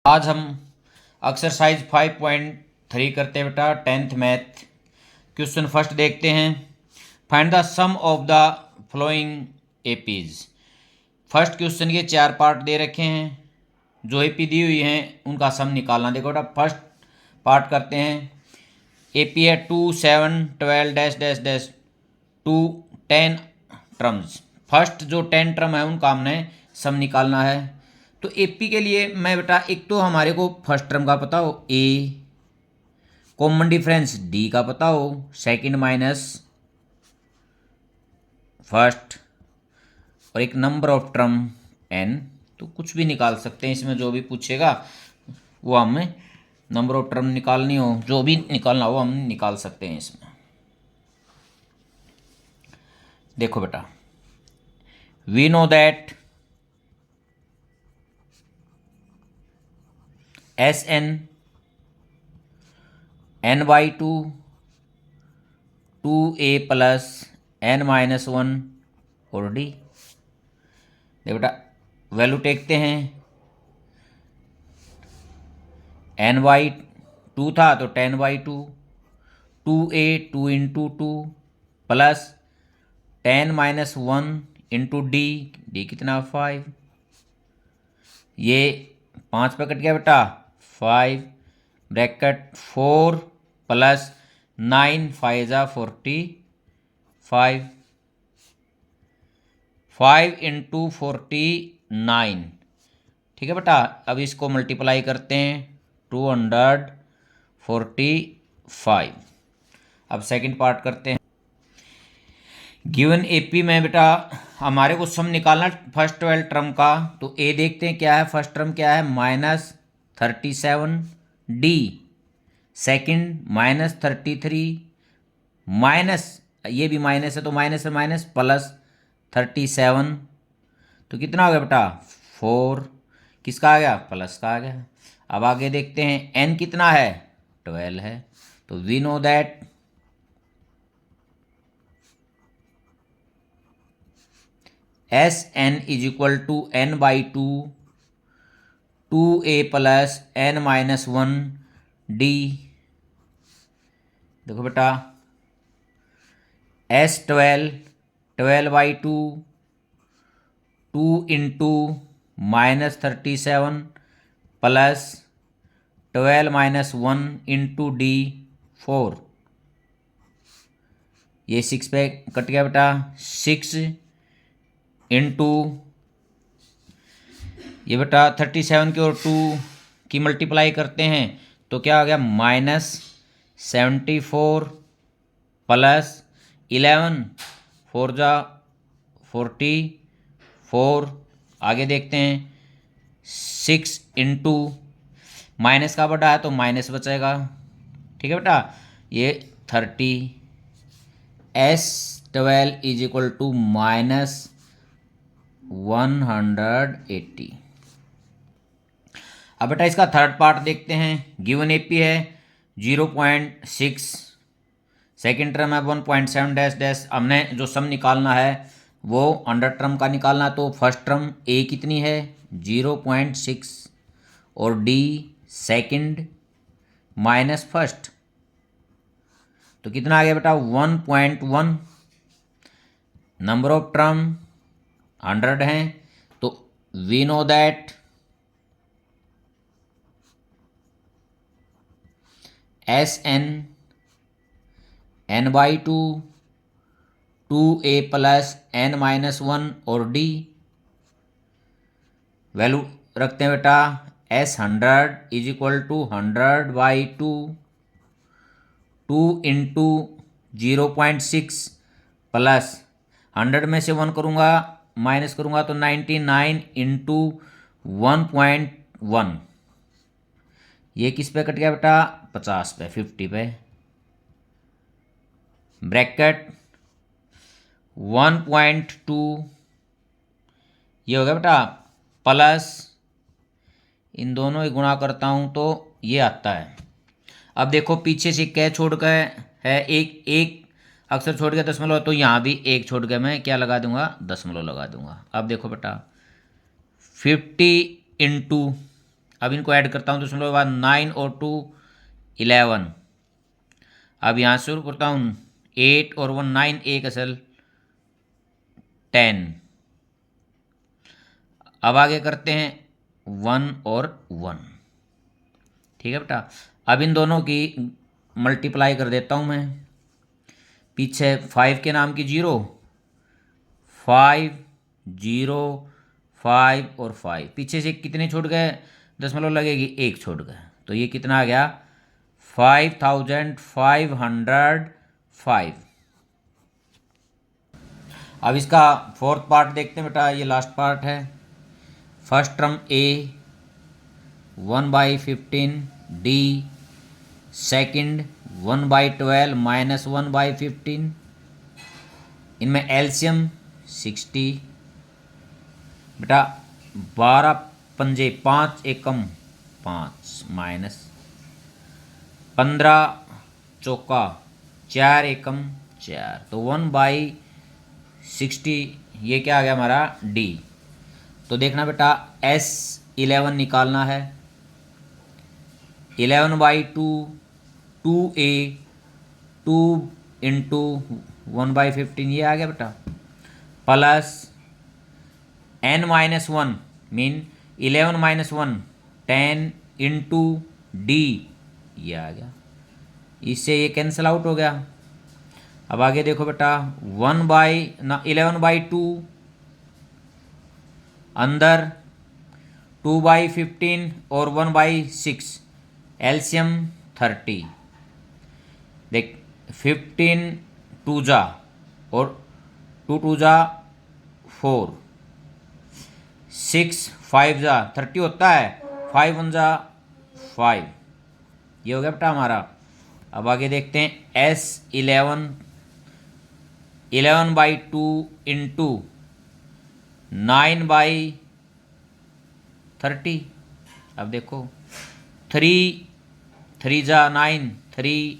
आज हम एक्सरसाइज 5.3 करते हैं बेटा 10th मैथ। क्वेश्चन फर्स्ट देखते हैं। Find the sum of the following APs. First question के 4 पार्ट दे रखे हैं, जो एपी दी हुई हैं उनका सम निकालना। देखो बेटा फर्स्ट पार्ट करते हैं। एपी है 2 7 12 dash dash dash to 10 terms. First जो 10 टर्म है उनका हमने सम निकालना है। तो एपी के लिए मैं बेटा एक तो हमारे को फर्स्ट टर्म का पता हो ए, कॉमन डिफरेंस डी का पता हो, सेकंड माइनस फर्स्ट, और एक नंबर ऑफ टर्म एन। तो कुछ भी निकाल सकते हैं इसमें, जो भी पूछेगा वो हमें नंबर ऑफ टर्म निकालनी हो, जो भी निकालना हो हम निकाल सकते हैं इसमें। देखो बेटा we know that S n n by two A plus N minus one और डी। देखो बेटा वैल्यू टेकते हैं। एन बाई टू था तो 10 by two, 2a 2 into two plus 10 minus one into d कितना 5। ये 5 पे कट गया बेटा 5 ब्रैकेट 4 प्लस 9 5 जा 45, 5 इंटू 49। ठीक है बेटा, अब इसको मल्टीप्लाई करते हैं 245। अब सेकंड पार्ट करते हैं। गिवन एपी में बेटा हमारे को सम निकालना फर्स्ट 12 टर्म का। तो ए देखते हैं क्या है, फर्स्ट टर्म क्या है -37 डी, सेकंड -33 माइनस, ये भी माइनस है तो माइनस से माइनस प्लस 37। तो कितना हो गया बेटा 4, किसका आ गया प्लस का आ गया। अब आगे देखते हैं एन कितना है 12 है। तो we know that S n is equal to n by two A plus N minus one d. देखो बेटा S 12 by two into -37 plus 12 minus one into d 4। ये 6 पे कट गया बेटा 6 इंटू ये बेटा 37 की और 2 की मल्टीप्लाई करते हैं तो क्या आ गया -74 प्लस 11 4 जा 44। आगे देखते हैं 6 इंटू माइनस का बटा है तो माइनस बचेगा। ठीक है बेटा, ये 30 S12 इज इक्वल टू -180। अब बेटा इसका थर्ड पार्ट देखते हैं। गिवन एपी है 0.6, सेकेंड टर्म है 1.7 डैश डैश। हमने जो सम निकालना है वो अंडर टर्म का निकालना। तो फर्स्ट टर्म ए कितनी है 0.6 और डी सेकंड माइनस फर्स्ट, तो कितना आ गया बेटा 1.1। नंबर ऑफ टर्म 100 हैं तो we know that S n by two A plus N minus one और डी। वैल्यू रखते हैं बेटा S 100 is equal to 100 by two into 0.6 plus 100 में से 1 करूँगा माइनस करूँगा तो 99 इंटू 1.1। ये किस पे कट गया बेटा 50 पे 50 पे, ब्रैकेट 1.2 ये हो गया बेटा प्लस, इन दोनों ही गुणा करता हूँ तो ये आता है। अब देखो पीछे से क्या छोड़ गए है, एक अक्षर छोड़ गया दशमलव, तो यहाँ भी एक छोड़ गया, मैं क्या लगा दूंगा दशमलव लगा दूंगा। अब देखो बेटा 50 इंटू अब इनको ऐड करता हूँ, दशमलव के बाद 9 और 2 11। अब यहाँ शुरू करता हूँ 8 और 1 9, एक असल 10। अब आगे करते हैं 1 और 1। ठीक है बेटा, अब इन दोनों की मल्टीप्लाई कर देता हूँ मैं। पीछे 5 के नाम की 0, 5 0 5 और 5, पीछे से कितने छूट गए, दशमलव लगेगी, एक छूट गए। तो ये कितना आ गया, 5505। अब इसका फोर्थ पार्ट देखते हैं बेटा, ये लास्ट पार्ट है। फर्स्ट टर्म ए 1/15 डी, सेकंड 1/12 माइनस 1/15, इनमें एलसीएम 60 बेटा, 12 पंजे 5 एकम 5 माइनस 15 चौका 4 एकम 4, तो 1/60, ये क्या आ गया हमारा डी। तो देखना बेटा S11 निकालना है। 11/2 2A 2 इंटू 1/15, ये आ गया बेटा, plus n-1 mean 11-1 10 into d, ये आ गया, इससे ये कैंसिल आउट हो गया। अब आगे देखो बेटा 11/2 अंदर 2/15 और 1/6, एलसीएम 30। देख 15 2 जा और 2 2 जा 4, 6 5 जा 30 होता है, 5 1 जा 5, ये हो गया बेटा हमारा। अब आगे देखते हैं S11 11/2 इंटू 9/30। अब देखो 3 3 जा 9, 3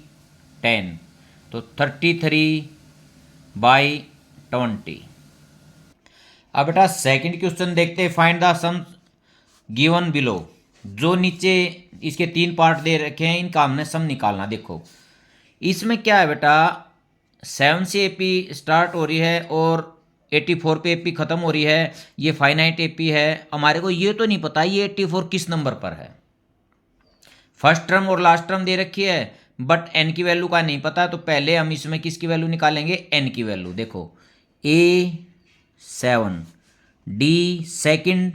10, तो 33/20। अब बेटा सेकंड क्वेश्चन देखते हैं, find the sum given below. जो नीचे इसके 3 पार्ट दे रखे हैं, इनका हमने सम निकालना। देखो इसमें क्या है बेटा, 7 से एपी स्टार्ट हो रही है और 84 पे एपी खत्म हो रही है, ये फाइनाइट एपी है। हमारे को ये तो नहीं पता ये 84 किस नंबर पर है। फर्स्ट टर्म और लास्ट टर्म दे रखी है, बट एन की वैल्यू का नहीं पता, तो पहले हम इसमें किसकी वैल्यू निकालेंगे, एन की वैल्यू। देखो A7 डी सेकंड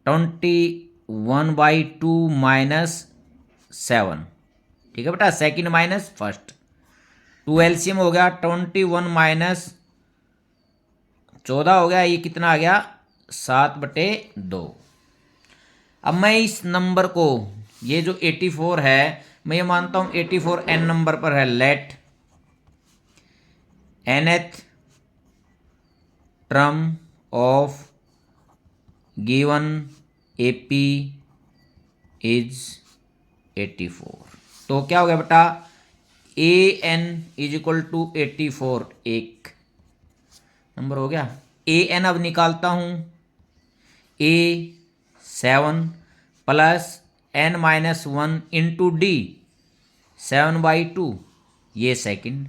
21/2 माइनस 7, ठीक है बेटा, सेकंड माइनस फर्स्ट, 2 एलसीएम हो गया 21 माइनस 14 हो गया, ये कितना आ गया 7/2। अब मैं इस नंबर को, ये जो 84 है, मैं ये मानता हूं 84 एन नंबर पर है। Let nth term of given AP is 84। तो क्या हो गया बेटा, A N is equal to 84, एक नंबर हो गया। ए एन अब निकालता हूं, A7 plus n-1 into d 7/2, ये second,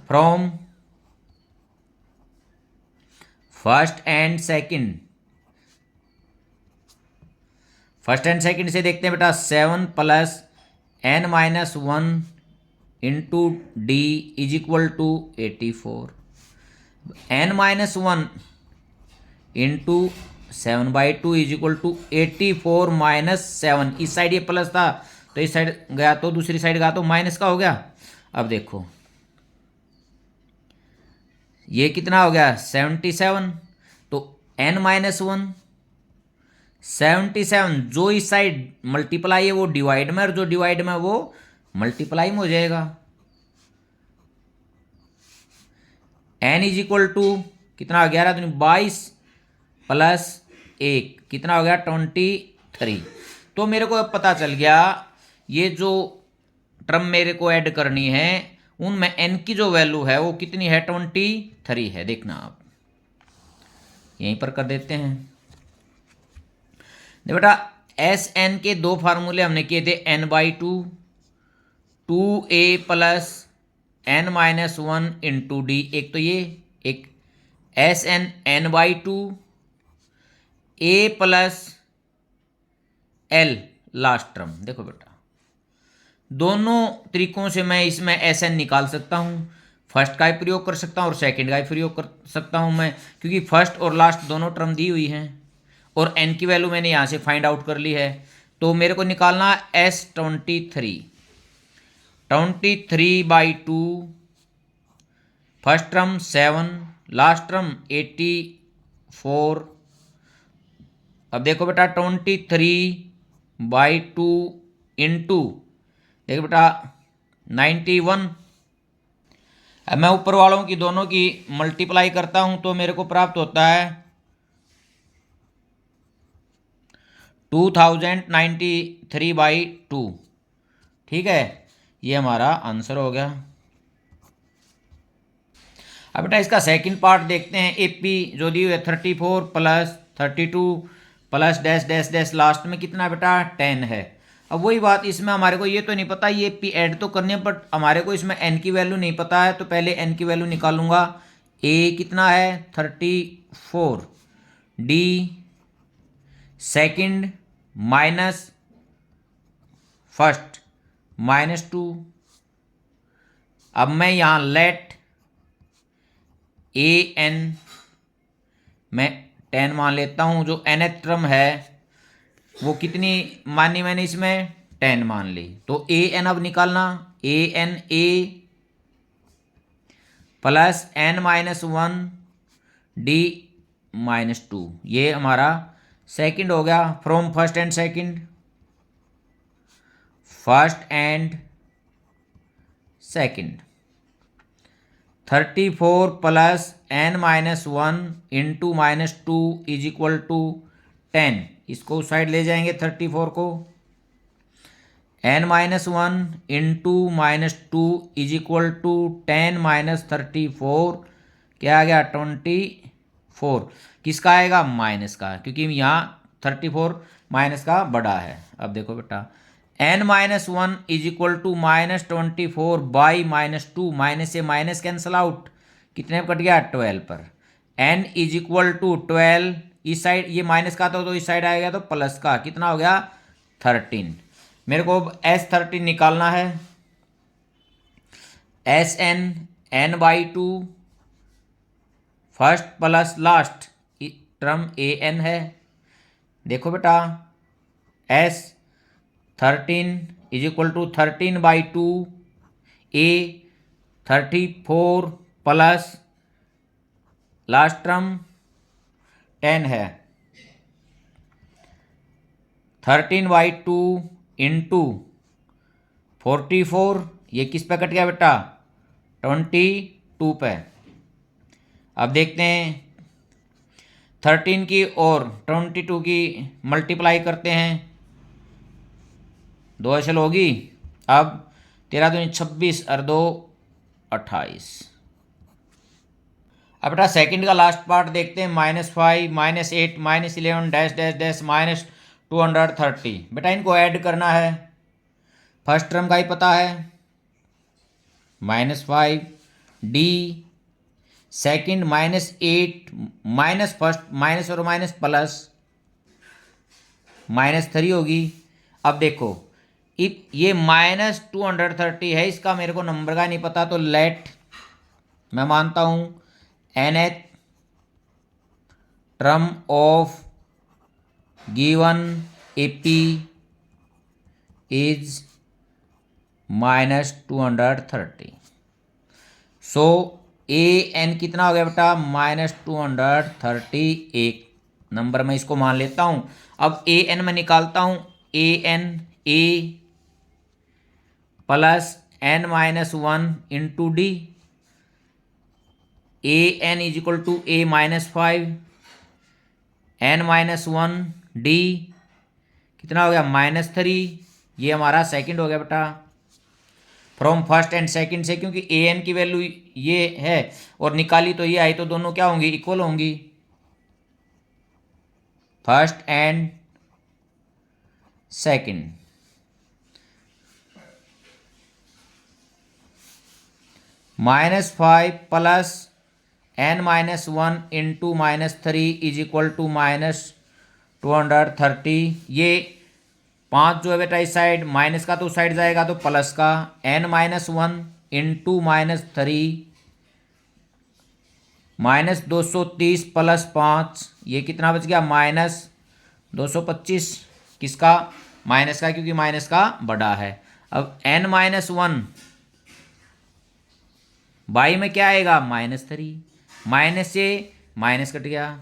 from first and second. First and second से देखते हैं बेटा, 7 plus n-1 into d is equal to 84, n-1 into 7/2 is equal to 84 minus 7। इस साइड ये प्लस था तो इस साइड गया तो दूसरी साइड गया तो माइनस का हो गया। अब देखो ये कितना हो गया 77, तो n-1 77, जो इस साइड मल्टीप्लाई है वो डिवाइड में, और जो डिवाइड में वो मल्टीप्लाई में हो जाएगा। n इज इक्वल टू कितना, 11 दूनी 22 प्लस 1 कितना हो गया 23। तो मेरे को अब पता चल गया ये जो टर्म मेरे को ऐड करनी है उनमें n की जो वैल्यू है वो कितनी है 23 है। देखना आप यहीं पर कर देते हैं। देखो बेटा एस एन के दो फार्मूले हमने किए थे, n/2, 2a plus n-1 into D. एक तो ये, एक S n n/2 a plus L last term. देखो बेटा दोनों तरीकों से मैं इसमें एस एन निकाल सकता हूँ। फर्स्ट का ही प्रयोग कर सकता हूँ और सेकंड का ही प्रयोग कर सकता हूँ मैं, क्योंकि फर्स्ट और लास्ट दोनों टर्म दी हुई हैं और एन की वैल्यू मैंने यहाँ से फाइंड आउट कर ली है। तो मेरे को निकालना S23/2, first term 7, last term 84। अब देखो बेटा 23/2 इंटू, देखो बेटा 91। अब मैं ऊपर वालों की दोनों की मल्टीप्लाई करता हूं तो मेरे को प्राप्त होता है 2093/2। ठीक है, ये हमारा आंसर हो गया। अब बेटा इसका सेकंड पार्ट देखते हैं। एपी जो दी हुई है 34 plus 32 plus dash dash dash last में कितना बेटा 10 है। अब वही बात, इसमें हमारे को ये तो नहीं पता ये पी ऐड तो करने, बट हमारे को इसमें एन की वैल्यू नहीं पता है, तो पहले एन की वैल्यू निकालूंगा। ए कितना है 34, डी सेकंड माइनस फर्स्ट -2। अब मैं यहाँ लेट ए एन मैं 10 मान लेता हूँ। जो nth टर्म है वो कितनी मानी मैंने इसमें 10 मान ली। तो ए एन अब निकालना, A N A plus n-1 D -2, ये हमारा सेकंड हो गया। From first and second, first and second 34 plus n-1 into -2 is equal to 10। इसको उस साइड ले जाएंगे 34 को। n-1 into -2 is equal to 10 minus 34, क्या आ गया 24। किसका आएगा माइनस का, क्योंकि यहाँ 34 माइनस का बड़ा है। अब देखो बेटा n-1 is equal to -24 by -2, minus से माइनस कैंसल आउट, कितने पर कट गया 12 पर। n इज इक्वल टू 12, इस साइड ये माइनस का था तो इस साइड आएगा तो प्लस का, कितना हो गया 13। मेरे को S13 निकालना है। Sn n/2 first plus last term an है। देखो बेटा S13 is equal to 13/2 a 34 plus last term 10 है। 13/2 इंटू 44, ये किस पे कट गया बेटा 22 पे। अब देखते हैं 13 की और 22 की मल्टीप्लाई करते हैं, 2 असल होगी। अब 13 दूनी 26 और 2 28। अब बेटा सेकंड का लास्ट पार्ट देखते हैं। -5 -8 -11 डैश डैश डैश -230। बेटा इनको ऐड करना है, फर्स्ट टर्म का ही पता है -5 D second -8 minus first minus और माइनस प्लस -3 होगी। अब देखो ये -230 है, इसका मेरे को नंबर का नहीं पता, तो लेट मैं मानता हूं nth term of given AP is -230। So a n कितना हो गया बेटा -230, एक नंबर मैं इसको मान लेता हूं। अब ए एन में निकालता हूं, A N A plus n-1 into D, A N is equal to a -5 n-1 D कितना हो गया -3, ये हमारा सेकंड हो गया बेटा फ्रॉम फर्स्ट एंड सेकंड से, क्योंकि ए एन की वैल्यू ये है और निकाली तो ये आई, तो दोनों क्या होंगी इक्वल होंगी। First and second. -5 plus n-1 into -3 is equal to -230। ये 5 जो है बेटा इस साइड, माइनस का तो उस साइड जाएगा तो प्लस का, n-1 इंटू -3 -230 प्लस 5, ये कितना बच गया -225। किसका? माइनस का, क्योंकि माइनस का बड़ा है। अब n-1 बाई में क्या आएगा -3, माइनस से माइनस कट गया,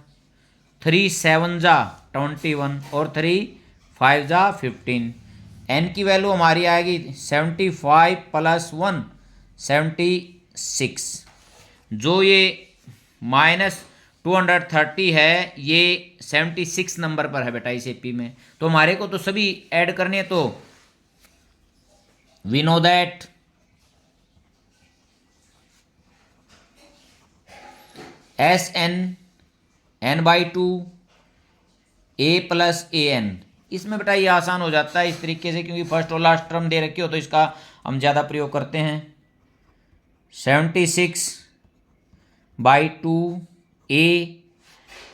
3 7 जा 21 और 3 5 जा 15। n की वैल्यू हमारी आएगी 75 प्लस 1 76। जो ये -230 है ये 76 नंबर पर है बेटा इस एपी में। तो हमारे को तो सभी ऐड करने हैं, तो we know that SN(n/2) a plus an। इसमें बेटा ये आसान हो जाता है इस तरीके से, क्योंकि फर्स्ट और लास्ट टर्म दे रखी हो तो इसका हम ज़्यादा प्रयोग करते हैं। 76/2 a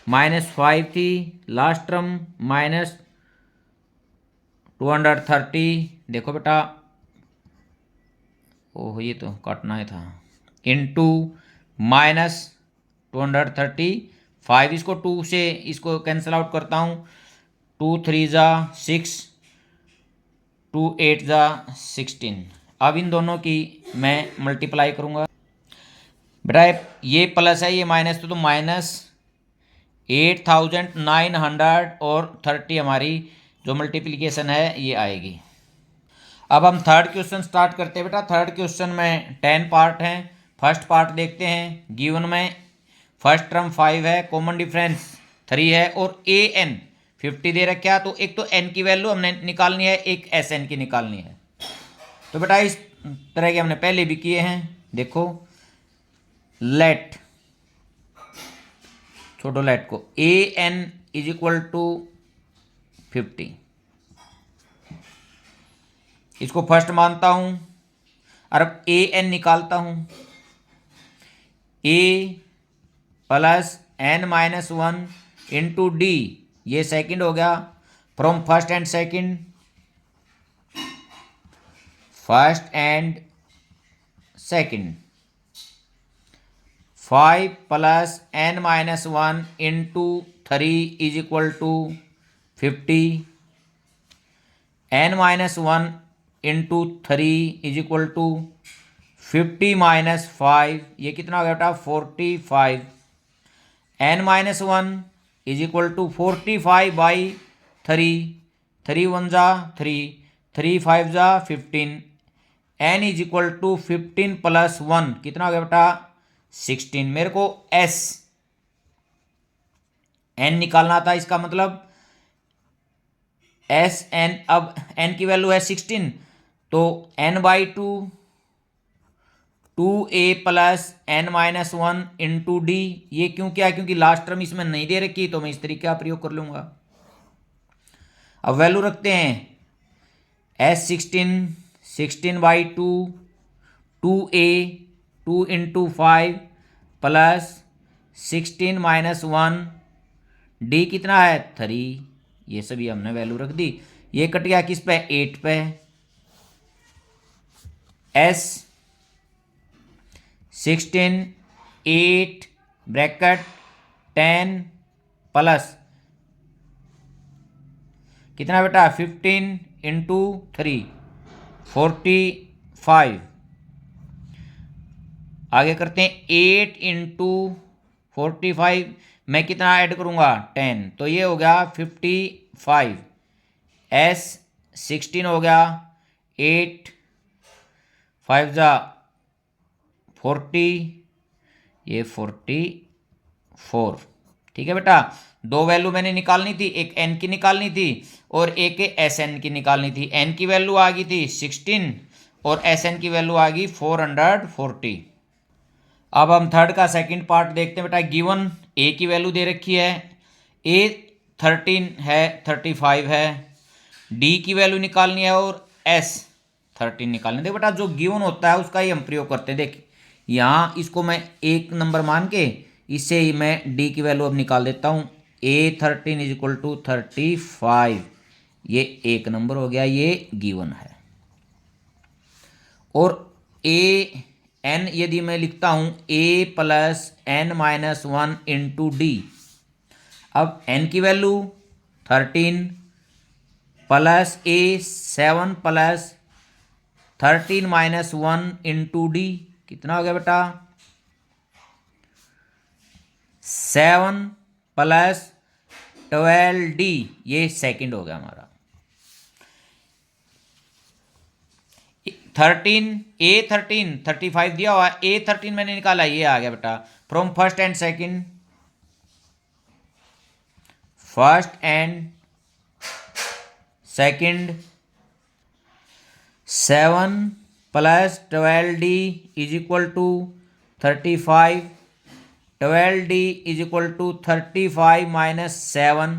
-5 थी, लास्ट टर्म -230। देखो बेटा, ओह ये तो काटना ही था, इंटू -235। इसको 2 से इसको कैंसिल आउट करता हूँ, 2 3 जा 6, 2 8 जा 16। अब इन दोनों की मैं मल्टीप्लाई करूँगा बेटा, ये प्लस है ये माइनस, तो -8930 हमारी जो मल्टीप्लिकेशन है ये आएगी। अब हम थर्ड क्वेश्चन स्टार्ट करते हैं बेटा। थर्ड क्वेश्चन में 10 पार्ट हैं। फर्स्ट पार्ट देखते हैं। गिवन में फर्स्ट टर्म 5 है, कॉमन डिफरेंस 3 है और ए एन 50 दे रखा है। तो एक तो एन की वैल्यू हमने निकालनी है, एक एस एन की निकालनी है। तो बेटा इस तरह के हमने पहले भी किए हैं। देखो, लेट छोटो लेट को A N is equal to 50, इसको फर्स्ट मानता हूं और अब ए एन निकालता हूं। A plus n-1 into d, ये सेकंड हो गया, from first and second, first and second. 5 plus n-1 into 3 is equal to 50, n-1 into 3 is equal to 50 minus 5, ये कितना हो गया बेटा 45। n-1 इज इक्वल टू 45/3, 3 1 जा 3, 3 5 जा 15। n is equal to 15 plus 1 कितना हो गया बेटा 16। मेरे को s n निकालना था, इसका मतलब एस एन, अब n की वैल्यू है 16, तो n/2 2a plus n-1 into d. ये क्यों क्या है, क्योंकि लास्ट टर्म इसमें नहीं दे रखी, तो मैं इस तरीके का प्रयोग कर लूंगा। अब वैल्यू रखते हैं, s16 16/2 2a 2 into 5 plus 16 minus 1, D कितना है 3। ये सभी हमने वैल्यू रख दी। ये कट गया किस पे 8 पे। s 16 8 ब्रैकेट 10 प्लस कितना बेटा 15 इंटू 3 45। आगे करते हैं 8 इंटू 45 मैं कितना ऐड करूंगा 10, तो ये हो गया 55। s 16 हो गया 8 5 जा 40, ये 44। ठीक है बेटा, दो वैल्यू मैंने निकालनी थी, एक n की निकालनी थी और एक एस एन की निकालनी थी। n की वैल्यू आ गई थी 16 और एस एन की वैल्यू आ गई 440। अब हम थर्ड का सेकंड पार्ट देखते हैं बेटा। गिवन ए की वैल्यू दे रखी है, ए 13 है 35 है, डी की वैल्यू निकालनी है और एस 13 निकालनी है। देख बेटा जो गिवन होता है उसका ही हम प्रयोग करते हैं। देख यहाँ इसको मैं 1 नंबर मान के इससे ही मैं डी की वैल्यू अब निकाल देता हूँ। A13 इज इक्वल टू 35, ये 1 नंबर हो गया, ये गिवन है। और ए एन यदि मैं लिखता हूँ A plus N minus 1 into d. अब एन की value 13 plus A 7 plus 13 minus 1 into d, कितना हो गया बेटा 7 प्लस 12D, ये सेकंड हो गया हमारा। 13 35 दिया हुआ, A13 मैंने निकाला, ये आ गया बेटा from first and second, first and second 7 plus 12D is equal to 35, 12D is equal to 35 minus 7,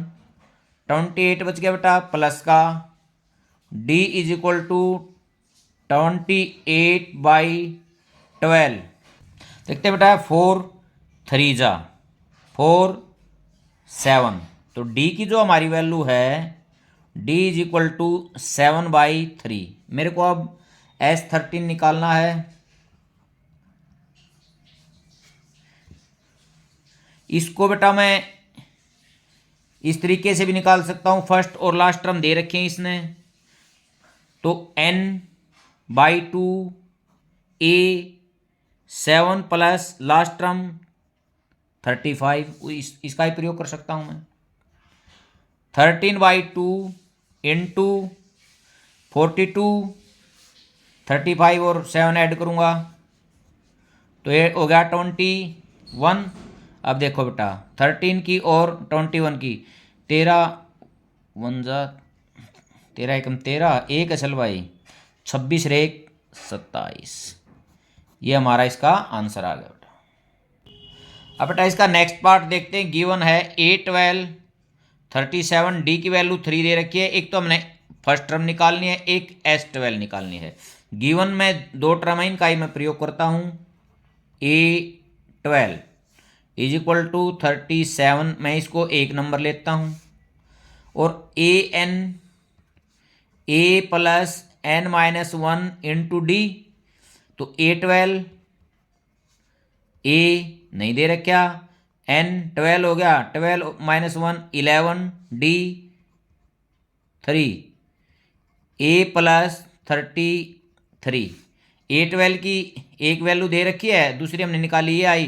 28 बच गया बेटा प्लस का, D इज इक्वल टू 28/12। देखते बेटा 4 3 जा 4 7, तो D की जो हमारी वैल्यू है D इज इक्वल टू 7/3। मेरे को अब S13 निकालना है। इसको बेटा मैं इस तरीके से भी निकाल सकता हूँ, फर्स्ट और लास्ट टर्म दे रखे हैं इसने, तो n/2 A 7 plus last term 35, इसका ही प्रयोग कर सकता हूँ मैं। 13/2 इंटू 42, 35 और 7 ऐड करूँगा तो ये हो गया 21। अब देखो बेटा 13 की और 21 की, 13 1 जा 13 एकम 13, एक असल भाई 26 रेक 27, ये हमारा इसका आंसर आ गया बेटा। अब बेटा इसका नेक्स्ट पार्ट देखते हैं। गिवन है A12 37, डी की वैल्यू 3 दे रखी है। एक तो हमने फर्स्ट टर्म निकालनी है, एक S12 निकालनी है। गिवन में 2 टर्म है, इनका ही मैं प्रयोग करता हूँ। A12 इज इक्वल टू 37, मैं इसको 1 नंबर लेता हूँ, और A plus N minus 1 into d, तो A12 A नहीं दे रखा, N12 हो गया, 12 minus 1 11, D 3, A plus 33। A12 की एक वैल्यू दे रखी है, दूसरी हमने निकाली ये आई,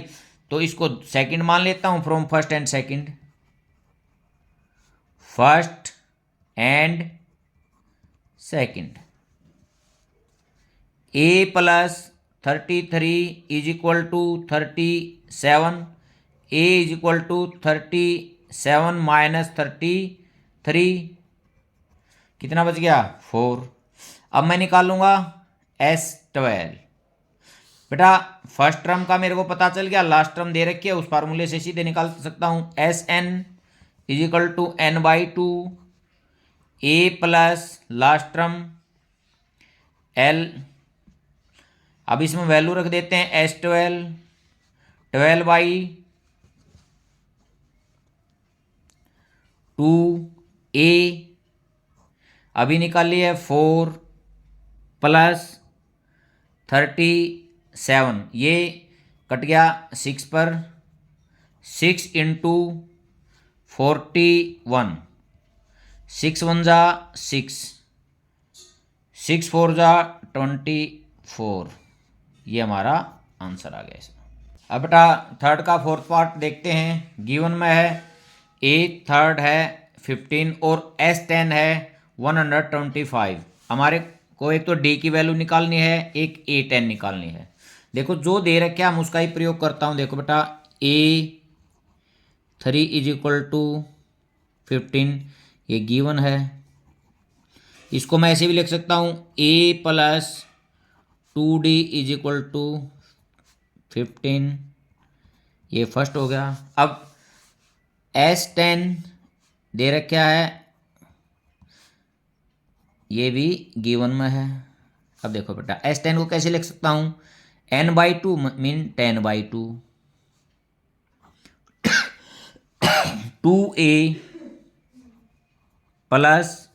तो इसको सेकंड मान लेता हूँ from first and second, first and second. A plus 33 is equal to 37, A is equal to 37 minus 33, कितना बच गया 4। अब मैं निकालूंगा S12। बेटा फर्स्ट टर्म का मेरे को पता चल गया, लास्ट टर्म दे रखी है, उस फार्मूले से सीधे निकाल सकता हूँ। Sn is equal to n/2, A plus last term L। अब इसमें वैल्यू रख देते हैं S12, 12/2A, अभी निकाली है 4 प्लस 37, ये कट गया 6 पर, 6 इंटू 41, 6 1 जा 6, 6 4 जा 24, ये हमारा आंसर आ गया इसमें। अब बेटा थर्ड का फोर्थ पार्ट देखते हैं। गिवन में है A3 है 15 और S10 है 125। हमारे को एक तो D की वैल्यू निकालनी है, एक A10 निकालनी है। देखो जो दे रखे हम उसका ही प्रयोग करता हूँ। देखो बेटा A3 इज इक्वल टू 15, ये गिवन है। इसको मैं ऐसे भी लिख सकता हूँ A plus 2D is equal to 15, ये फर्स्ट हो गया। अब S10 दे रखा है ये भी गिवन में है। अब देखो बेटा S10 को कैसे लिख सकता हूँ, n/2 mean 10/2, 2a plus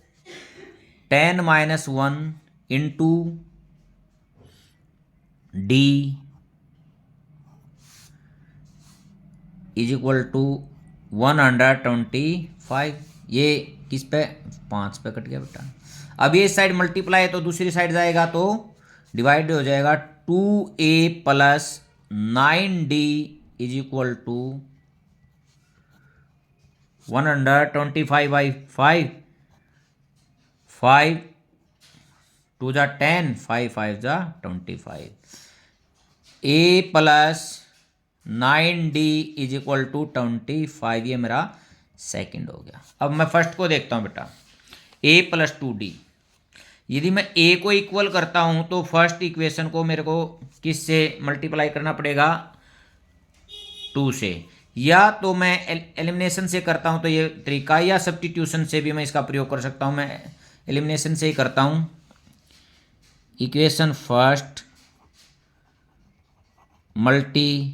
10-1 into d is equal to 125। ये किस पे, 5 पे कट गया बेटा। अब ये साइड मल्टीप्लाई है तो दूसरी साइड जाएगा तो डिवाइड हो जाएगा। 2a plus 9d is equal to 125/5, 5 2 जा 10, 5 5 जा 25। a plus 9d is equal to 25, ये मेरा सेकंड हो गया। अब मैं फर्स्ट को देखता हूँ बेटा, a प्लस 2d। यदि मैं a को इक्वल करता हूँ तो फर्स्ट इक्वेशन को मेरे को किस से मल्टीप्लाई करना पड़ेगा, 2 से, या तो मैं एलिमिनेशन से करता हूँ तो ये तरीका, या सब्स्टिट्यूशन से भी मैं इसका प्रयोग कर सकता हूँ। मैं एलिमिनेशन से ही करता हूँ। Equation first multiply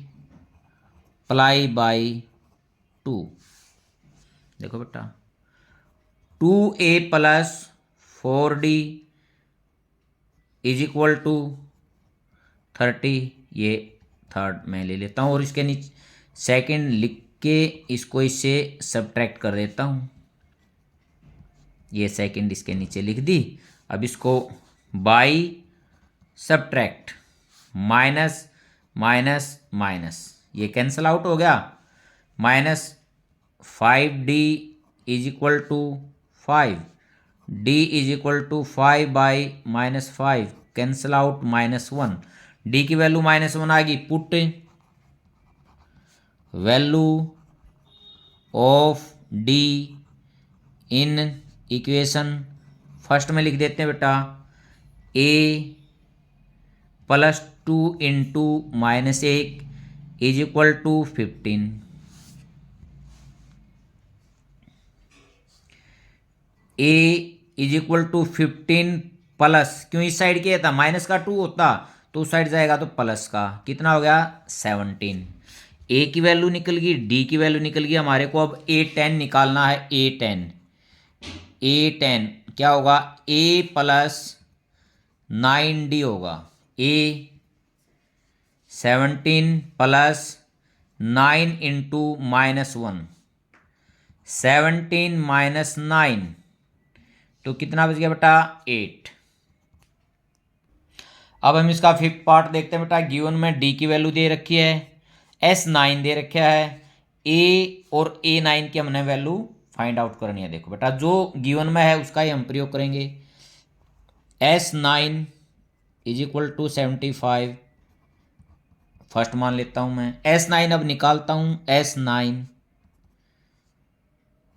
by 2। देखो बेटा 2a plus 4d is equal to 30, ये थर्ड मैं ले लेता हूँ और इसके नीचे सेकंड लिख के इसको इससे सब्ट्रैक्ट कर देता हूँ। ये सेकंड इसके नीचे लिख दी। अब इसको by subtract, minus minus minus, ये कैंसल आउट हो गया। Minus 5d is equal to 5, d is equal to 5/-5, cancel out -1, d की वैल्यू -1 आ गई। Put value of d in equation first में लिख देते हैं बेटा, a plus 2 into -1 is equal to 15। a is equal to 15 plus, क्यों इस साइड क्या था, माइनस का 2 होता तो उस साइड जाएगा तो प्लस का, कितना हो गया 17। a की वैल्यू निकल गई, d की वैल्यू निकल गई। हमारे को अब a10 निकालना है। a10 क्या होगा, a प्लस 9d होगा। a 17 प्लस 9 इंटू -1, 17 माइनस 9 तो कितना बच गया बेटा 8। अब हम इसका फिफ्थ पार्ट देखते हैं बेटा। गिवन में d की वैल्यू दे रखी है, S9 दे रखा है, a और a9 की हमने वैल्यू फाइंड आउट करनी है। देखो बेटा जो गिवन में है उसका ही हम प्रयोग करेंगे। S9 is equal to 75, first मान लेता हूं मैं। S9 अब निकालता हूं, S9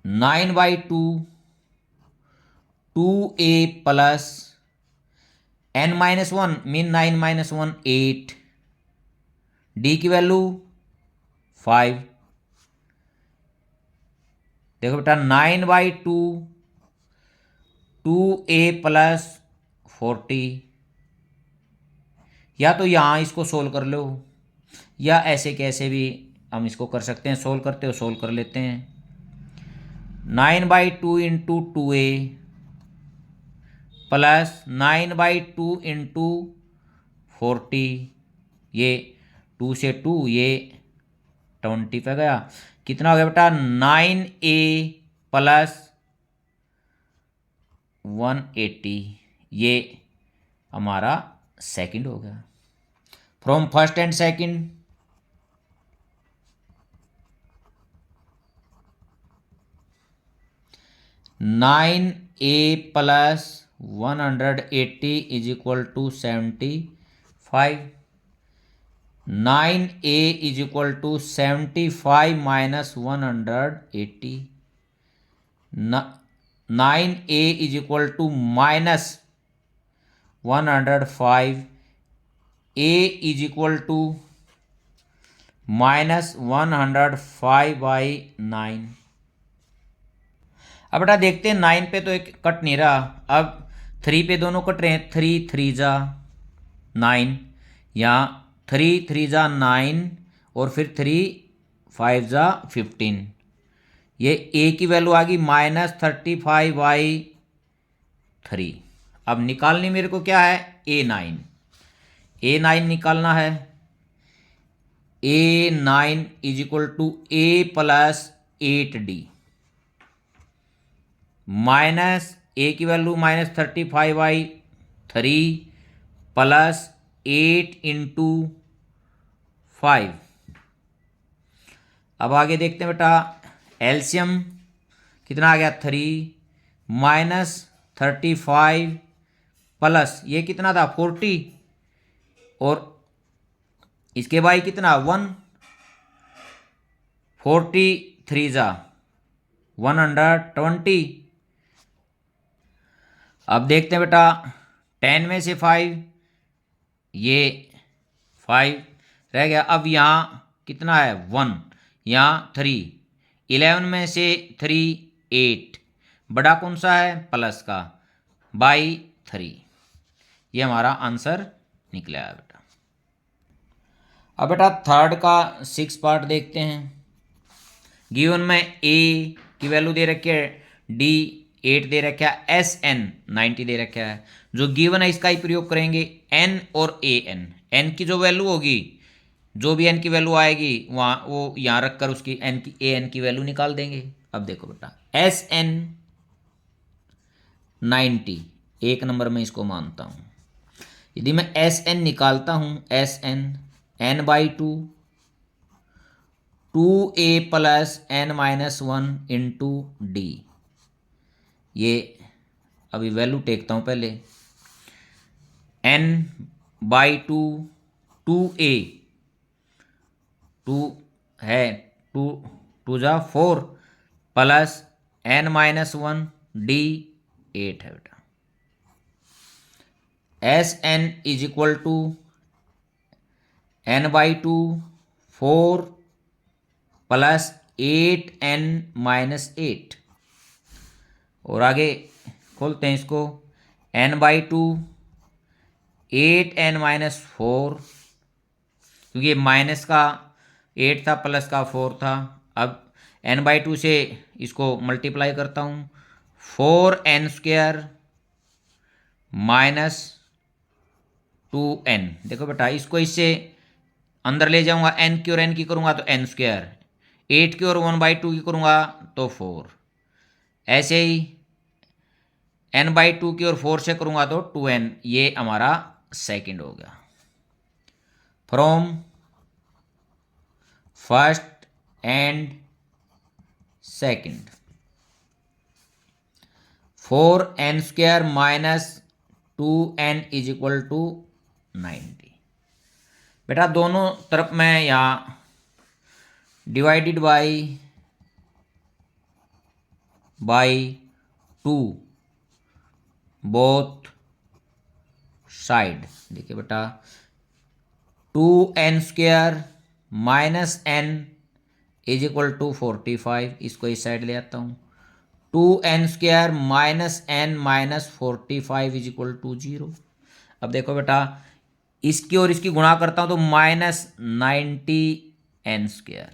9/2 2a plus n-1 mean 9-1 8, d की वैल्यू 5। देखो बेटा 9/2 2a प्लस 40, या तो यहाँ इसको सोल्व कर लो या ऐसे कैसे भी हम इसको कर सकते हैं। सोल्व करते हो सोल्व कर लेते हैं। 9/2 इंटू 2a प्लस 9/2 इंटू 40, ये 2 से 2 ये 20 पे गया। कितना हो गया बेटा 9a प्लस 180, ये हमारा सेकंड हो गया। From first and second, nine a plus 180 is equal to 75। 9a is equal to 75 minus 180, 9a is equal to minus 105, a is equal to minus 105/9। अब बेटा देखते हैं 9 पे तो एक कट नहीं रहा। अब 3 पे दोनों कट रहे हैं, 3 3 जा 9, यहाँ 3 3 जा 9 और फिर 3 5 जा 15। ये ए की वैल्यू आ गई -35/3। अब निकालनी मेरे को क्या है, A9 निकालना है। A9 is equal to A plus 8D minus A की वैल्यू -35/3 प्लस 8 इंटू 5। अब आगे देखते हैं बेटा, एलसीएम कितना आ गया 3 -35 प्लस ये कितना था 40 और इसके बाई कितना 1, 43 जा 120। अब देखते हैं बेटा 10 में से 5, ये 5 रह गया। अब यहाँ कितना है 1, यहाँ 3, 11 में से 3 8, बड़ा कौन सा है प्लस का बाई 3। ये हमारा आंसर निकला है बेटा। अब बेटा थर्ड का 6 पार्ट देखते हैं। गिवन में ए की वैल्यू दे रखी है, डी 8 दे रखा है, एस एन 90 दे रखा है। जो गिवन है इसका ही प्रयोग करेंगे, एन और ए एन। एन की जो वैल्यू होगी, जो भी एन की वैल्यू आएगी वहाँ वो यहाँ रखकर उसकी एन की ए एन की वैल्यू निकाल देंगे। अब देखो बेटा एस एन 90 एक नंबर में इसको मानता हूँ। यदि मैं एस एन निकालता हूँ, S n n/2 2a plus n-1 into d. ये अभी वैल्यू टेकता हूँ पहले, n/2 2a 2 है 2 जा 4 प्लस n-1 डी 8 है बेटा। S n is equal to n/2 4 plus 8n-8 और आगे खोलते हैं इसको, n/2 8n-4 क्योंकि ये माइनस का 8 था प्लस का 4 था। अब n/2 से इसको मल्टीप्लाई करता हूँ, 4n² माइनस 2n। देखो बेटा इसको इससे अंदर ले जाऊंगा, n की और n की करूंगा तो n², 8 की और 1/2 की करूंगा तो 4, ऐसे ही n/2 की और 4 से करूंगा तो 2n। ये हमारा सेकंड हो गया। From first and second 4n² minus 2n is equal to 90। बेटा दोनों तरफ मैं यहाँ डिवाइडेड बाई 2 बोथ साइड। देखिए बेटा 2n² minus n is equal to 45, इसको इस साइड ले आता हूँ। 2n² minus n minus 45 is equal to 0। अब देखो बेटा इसकी और इसकी गुणा करता हूँ तो -90n²।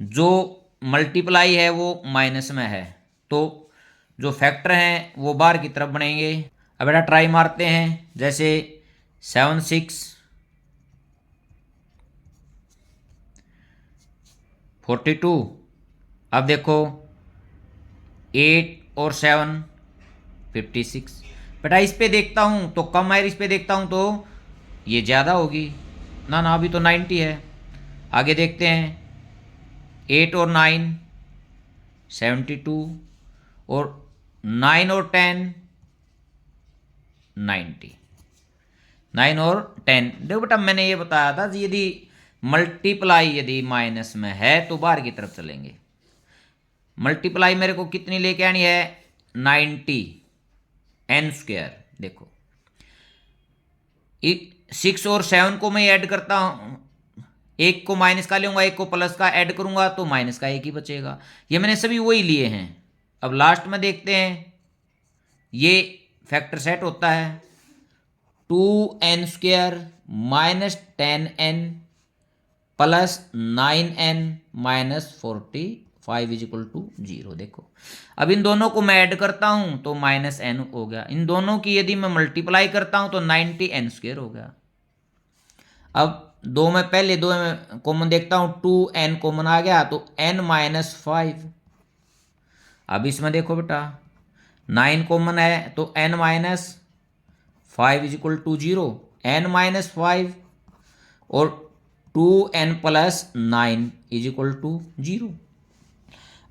जो मल्टीप्लाई है वो माइनस में है तो जो फैक्टर हैं वो बाहर की तरफ बनेंगे। अब बेटा ट्राई मारते हैं, जैसे 7 6 42। अब देखो 8 और 7 56। बेटा इस पे देखता हूँ तो कम है, इस पे देखता हूँ तो ये ज़्यादा होगी ना। ना अभी तो 90 है। आगे देखते हैं 8 और 9 72 और 9 और 10 90। 9 और 10 देखो बेटा मैंने ये बताया था यदि मल्टीप्लाई यदि माइनस में है तो बाहर की तरफ चलेंगे। मल्टीप्लाई मेरे को कितनी लेके आनी है 90 n²। देखो 6 और 7 को मैं ऐड करता हूँ, एक को माइनस का लूंगा एक को प्लस का ऐड करूंगा तो माइनस का एक ही बचेगा। ये मैंने सभी वही लिए हैं। अब लास्ट में देखते हैं ये फैक्टर सेट होता है 2n² minus 10n plus 9n minus 45 is equal to 0। देखो अब इन दोनों को मैं ऐड करता हूं तो माइनस n हो गया, इन दोनों की यदि मैं मल्टीप्लाई करता हूं तो 90n² हो गया। अब दो में पहले दो में कॉमन देखता हूं, 2n कॉमन आ गया तो n माइनस 5। अब इसमें देखो बेटा 9 कॉमन है तो n minus 5 is equal to 0, n minus 5 और 2n प्लस 9 इजिकल टू 0।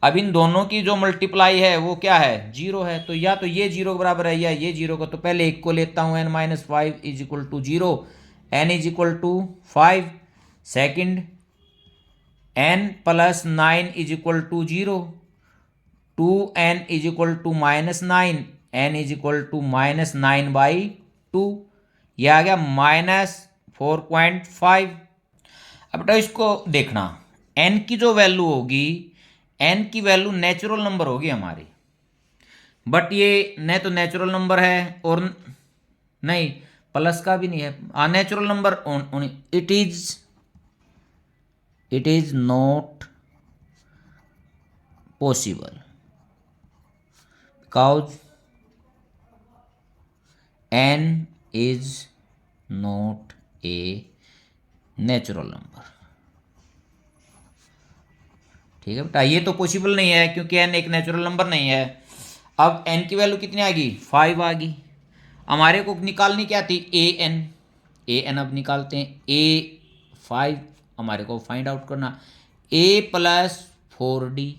अब इन दोनों की जो मल्टीप्लाई है वो क्या है 0 है, तो या तो ये 0 के बराबर है या ये 0 का, तो पहले एक को लेता हूँ n minus 5 is equal to 0, n is equal to 5, second n plus 9 is equal to 0, 2n is equal to minus 9, n is equal to minus 9/2, यह आ गया माइनस 4.5। अब बेटा इसको देखना, n की जो वैल्यू होगी, n की वैल्यू नेचुरल नंबर होगी हमारी, बट ये न तो नेचुरल नंबर है और नहीं प्लस का भी नहीं है, unnatural number, it is not possible because n is not a natural number. ठीक है बेटा, ये तो पॉसिबल नहीं है क्योंकि n एक नेचुरल नंबर नहीं है। अब n की वैल्यू कितनी आ गई 5 आ गई, हमारे को निकालनी क्या थी an अब निकालते हैं a5 हमारे को फाइंड आउट करना, a प्लस 4d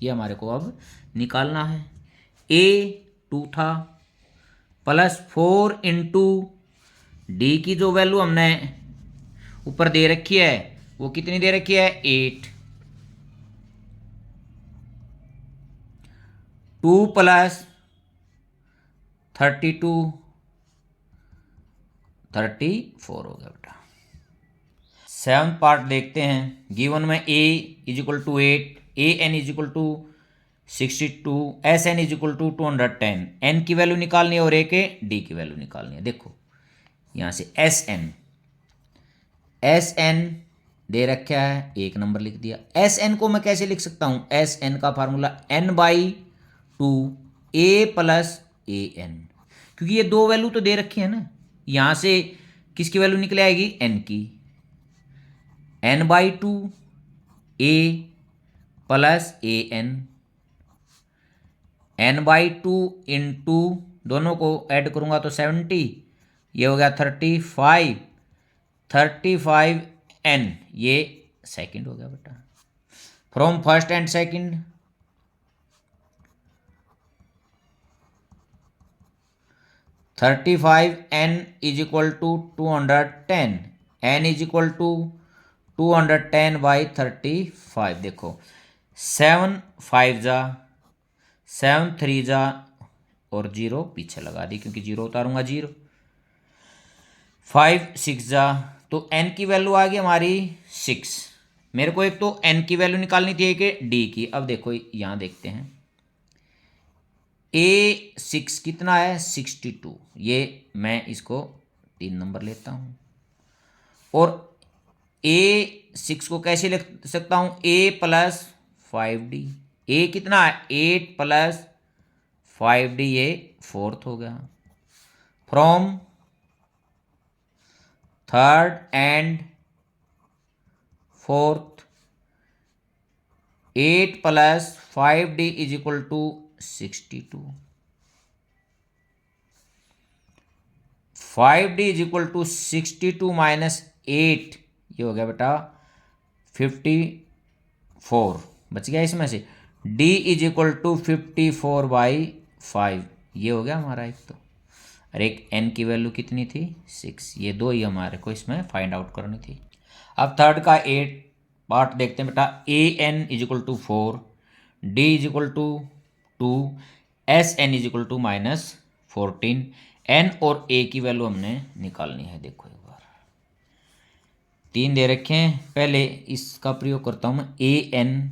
ये हमारे को अब निकालना है, a 2 था प्लस 4 इंटू डी की जो वैल्यू हमने ऊपर दे रखी है वो कितनी दे रखी है 8, 2 प्लस 32 34 हो गया बेटा। 7th पार्ट देखते हैं, गिवन में a is equal to 8, an is equal to 62, sn is equal to 210, n की वैल्यू निकालनी है और a के d की वैल्यू निकालनी है। देखो यहाँ से sn दे रखा है, एक नंबर लिख दिया। sn को मैं कैसे लिख सकता हूँ, sn का formula n/2 a plus an, क्योंकि ये दो वैल्यू तो दे रखी है ना, यहाँ से किसकी वैल्यू निकल आएगी n की, n/2 a plus an, n/2 into दोनों को ऐड करूंगा तो 70, ये हो गया 35 n, ये सेकंड हो गया बेटा। From first and second 35 n is equal to 210, n is equal to 210/35। देखो 7 5 जा 7 3 जा और 0 पीछे लगा दी क्योंकि 0 उतारूंगा 0, 5 6 जा तो n की वैल्यू आ गई हमारी 6। मेरे को एक तो n की वैल्यू निकालनी थी एक d की। अब देखो यहाँ देखते हैं a6 कितना है 62, ये मैं इसको 3 नंबर लेता हूँ, और a6 को कैसे लिख सकता हूँ a प्लस 5d, a कितना है 8 प्लस 5d, ये 4th हो गया। From third and fourth 8 plus 5d is equal to 62, 5d is equal to 62 minus 8, ये हो गया बेटा 54, बच गया इसमें से, d इज इक्वल टू 54/5, ये हो गया हमारा एक तो, और एक n की वैल्यू कितनी थी 6, ये दो ही हमारे को इसमें फाइंड आउट करनी थी। अब थर्ड का 8 पार्ट देखते हैं बेटा, an is equal to 4, d is equal to 2, sn is equal to -14, n और a की वैल्यू हमने निकालनी है। देखो एक बार 3 दे रखे हैं, पहले इसका प्रयोग करता हूँ मैं, an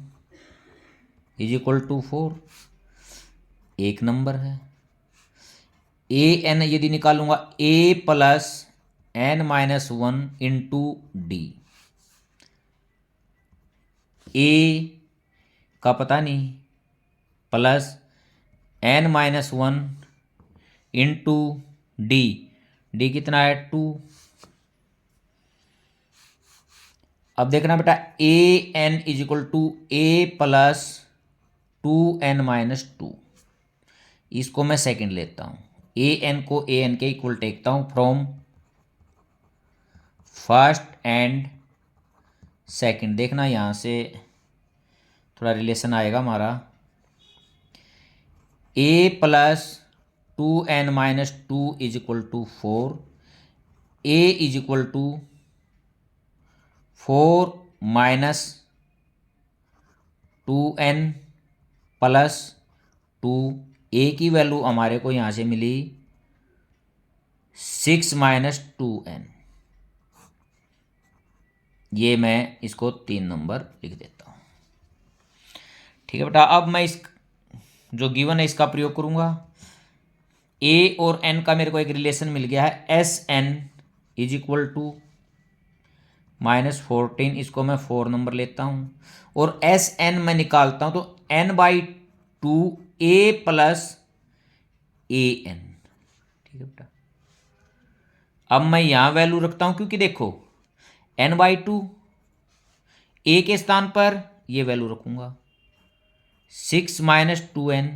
इज इक्वल टू 4 एक नंबर है, ए एन यदि निकालूंगा A plus N minus one into D, A का पता नहीं plus N minus one into D, D कितना है 2। अब देखना बेटा A N is equal to A plus 2n minus 2, इसको मैं सेकंड लेता हूं, ए एन को ए एन के इक्वल टेकता हूं फ्रॉम फर्स्ट एंड सेकंड। देखना यहां से थोड़ा रिलेशन आएगा हमारा, A plus 2n minus 2 is equal to 4, A is equal to 4 minus 2n plus 2, A की वैल्यू हमारे को यहां से मिली 6 माइनस 2n, ये मैं इसको 3 नंबर लिख देता हूं। ठीक है बेटा, अब मैं इस जो गिवन है इसका प्रयोग करूंगा। ए और एन का मेरे को एक रिलेशन मिल गया है, S n is equal to minus 14, इसको मैं 4 नंबर लेता हूं, और एस एन मैं निकालता हूं तो n by 2 a plus a n. ठीक है बेटा, अब मैं यहां वैल्यू रखता हूं क्योंकि देखो एन बाई 2 ए के स्थान पर ये वैल्यू रखूंगा 6 minus 2n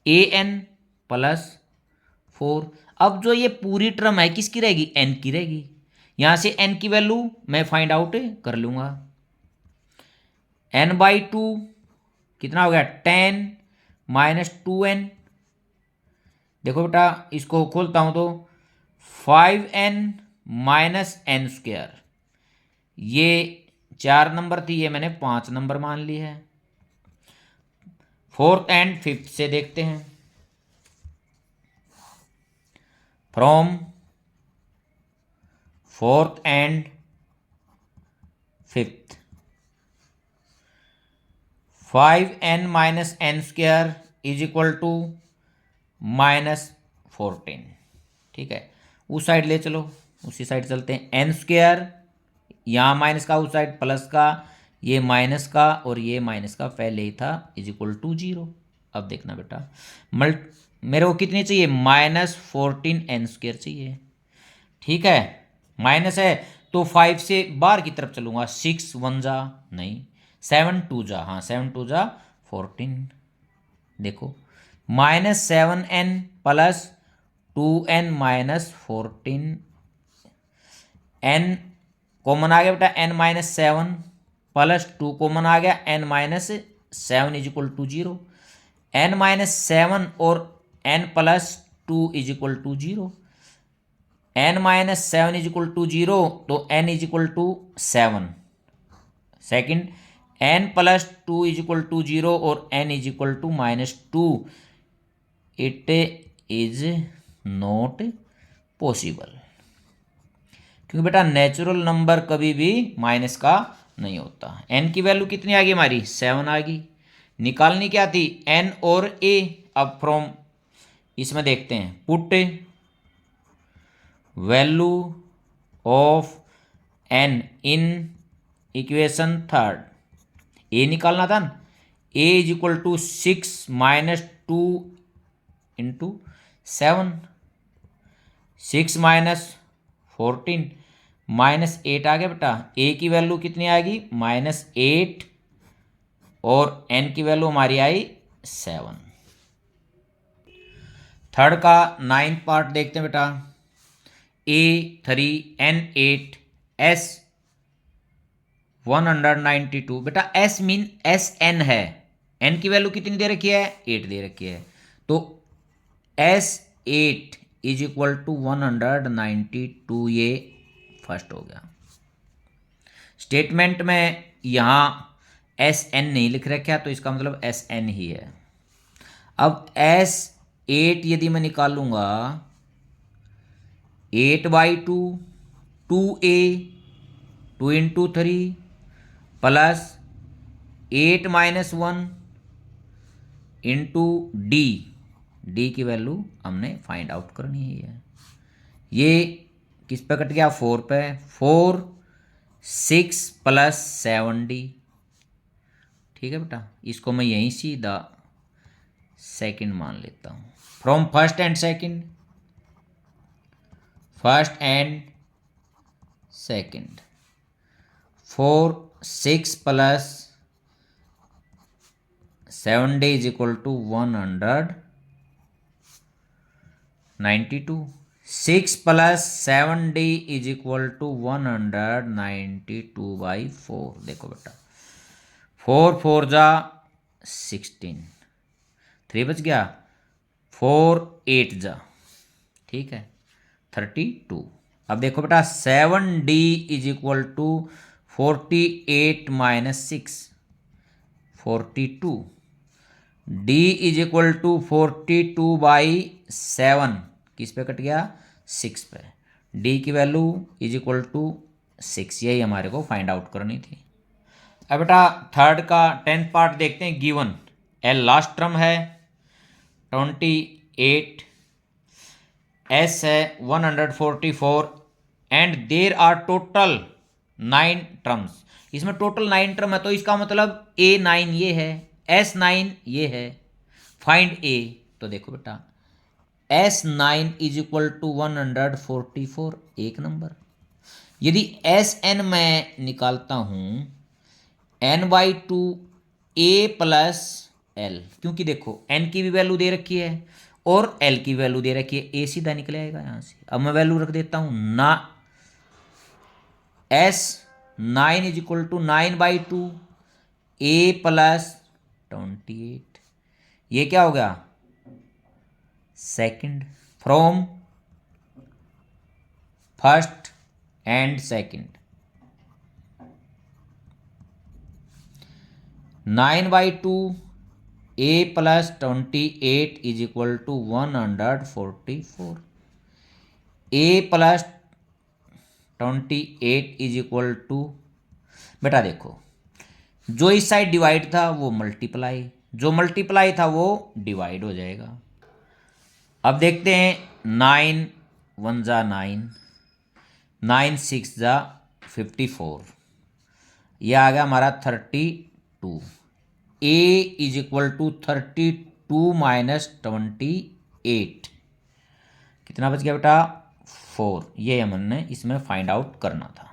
A N plus 4। अब जो ये पूरी टर्म है किसकी रहेगी, एन की रहेगी, यहां से एन की वैल्यू मैं फाइंड आउट कर लूंगा। एन बाई 2 कितना हो गया 10 माइनस 2n, देखो बेटा इसको खोलता हूं तो 5n माइनस एन स्क्वायर, ये 4 नंबर थी, ये मैंने 5 नंबर मान ली है। फोर्थ एंड फिफ्थ से देखते हैं, from fourth and fifth 5n minus n square is equal to minus 14। ठीक है, उस साइड ले चलो, उसी साइड चलते हैं, एन स्क्वायर यहाँ माइनस का, उस साइड प्लस का, ये माइनस का और ये माइनस का पहले ही था, इज इक्वल टू 0। अब देखना बेटा मेरे को कितनी चाहिए, माइनस 14n स्क्वायर चाहिए। ठीक है, माइनस है तो 5 से बाहर की तरफ चलूंगा, 6 1 जा नहीं, 7 2 जा, हाँ 7 2 जा 14, देखो minus 7n plus 2n minus 14, n common आ गया बेटा, n माइनस 7 प्लस 2 कॉमन आ गया, n minus 7 is equal to 0, n minus 7 और n plus 2 is equal to 0, n minus 7 is equal to 0 तो n is equal to 7, second n plus 2 is equal to 0 और n is equal to minus 2, it is not possible, क्योंकि बेटा natural number कभी भी minus का नहीं होता। n की वैल्यू कितनी आ गई हमारी 7 आ गई, निकालनी क्या थी n और a। अब फ्रॉम इसमें देखते हैं, put value of n in equation third, a निकालना था ना, a is equal to 6 minus 2 into 7, 6 minus 14 minus 8 आ गया बेटा, a की वैल्यू कितनी आएगी माइनस 8 और n की वैल्यू हमारी आई 7। थर्ड का 9th पार्ट देखते हैं बेटा, A3 N8 S 192, बेटा S मीन SN है, n की वैल्यू कितनी दे रखी है 8 दे रखी है, तो S8 इज इक्वल टू 192, ये फर्स्ट हो गया। स्टेटमेंट में यहां SN नहीं लिख रखा तो इसका मतलब SN ही है। अब S8 यदि मैं निकालूंगा 8 by 2 2a 2 into 3 plus 8 minus 1 into D D की वैल्यू हमने फाइंड आउट करनी है। ये किस पे कट गया, 4 पे। 4 6 + 7D, ठीक है बेटा। इसको मैं यहीं सीधा सेकंड मान लेता हूँ। From first and second, first and second, 4 6 + 7D is equal to 192। 6 + 7D is equal to 192/4। देखो बेटा, 4 4 जा 16, 3 बच गया, 4 8 जा, ठीक है, 32। अब देखो बेटा, 7D is equal to 48 - 6, 42। D is equal to 42/7, किस पे कट गया, 6 पे। D की वैल्यू इज इक्वल टू 6, यही हमारे को फाइंड आउट करनी थी। अब बेटा थर्ड का 10th पार्ट देखते हैं। गिवन एल लास्ट टर्म है 28, एस है 144 and there are total 9 terms. इसमें टोटल 9 टर्म है, तो इसका मतलब A9 ये है, S9 ये है, फाइंड A। तो देखो बेटा, S9 इज इक्वल टू 144, एक नंबर। यदि Sn मैं निकालता हूं n/2 A + L, क्योंकि देखो n की भी वैल्यू दे रखी है और L की वैल्यू दे रखी है, A सीधा निकल आएगा यहां से। अब मैं वैल्यू रख देता हूं ना, S9 is equal to 9/2 A + 28, ये क्या हो गया, second. From first and second, 9/2 A + 28 is equal to 144। A + 28 is equal to, बेटा देखो, जो इस साइड डिवाइड था वो मल्टीप्लाई, जो मल्टीप्लाई था वो डिवाइड हो जाएगा। अब देखते हैं, 9 1 जा 9, 9 6 जा 54, यह आ गया हमारा 32। A इज इक्वल टू 32 - 28, कितना बच गया बेटा, 4। ये हमने इसमें फाइंड आउट करना था।